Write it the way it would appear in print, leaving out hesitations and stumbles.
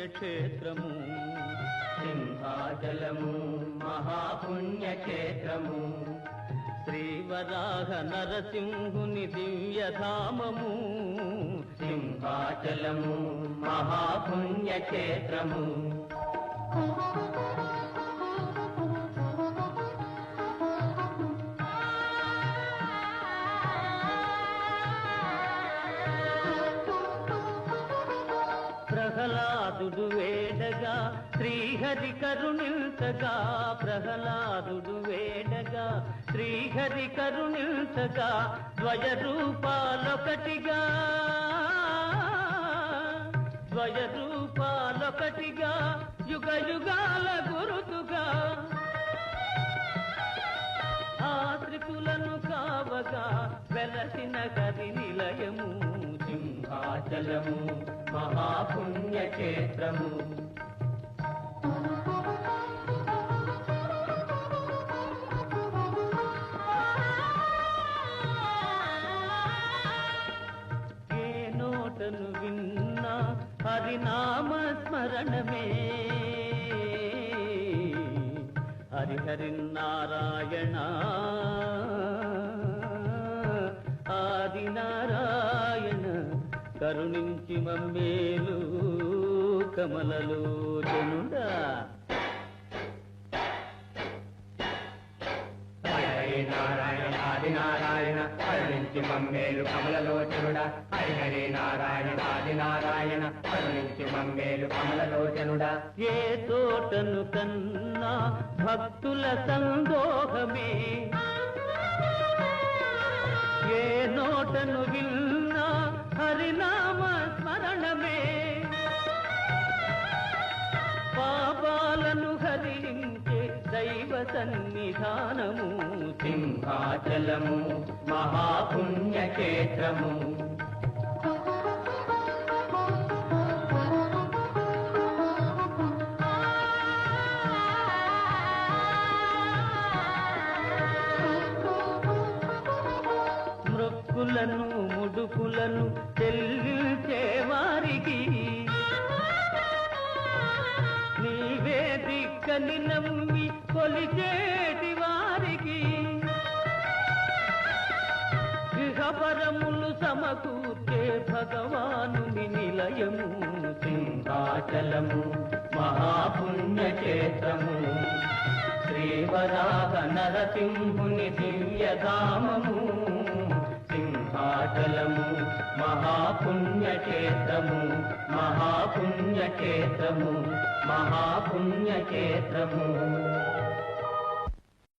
మహాపుణ్యక్షేత్రము సింహాచలము మహాపుణ్యక్షేత్రము శ్రీవరాహ నరసింహుని దివ్యధామము సింహాచలము మహాపుణ్యక్షేత్రము ప్రహ్లాదుడు వేడగా శ్రీహరి కరుణించగా ప్రహ్లాదుడు వేడగా శ్రీహరి కరుణించగా ద్వయ రూపాలొకటిగా యుగ యుగాల గురుతుగా ఆ త్రిపులను కావగా వెలసిన హరి నిలయము సింహాచలము మహాపుణ్యక్షేత్రము ఏ నోటను విన్నా హరినామ స్మరణమే హరిహరి నారాయణ ఆది నారాయణ కరుణించి మమ్మేలు కమలలోచనుడా హరి నారాయణ ఆది నారాయణ కరుణించి మమ్మేలు కమలలోచనుడా హరి నారాయణ ఆది నారాయణ కరుణించి మమ్మేలు కమలలోచనుడా ఏ తోటను కన్నా భక్తుల సందోహమే ఏ నోటను విన్నా హరినామ స్మరణమే పాపాలను హరించే దైవ సన్నిధానము సింహాచలము మహాపుణ్యక్షేత్రము మృక్కులను ముడుకులను చెల్లించే వారికి నీవే దిక్కని నమ్మి కొలిచేటి వారికి ఇహపరములు సమకూర్చే భగవానుని నిలయము సింహాచలము మహాపుణ్యక్షేత్రము శ్రీవరాహ నరసింహుని దివ్యధామము సింహాచలము మహాపుణ్యక్షేత్రము మహాపుణ్యక్షేత్రము మహాపుణ్యక్షేత్రము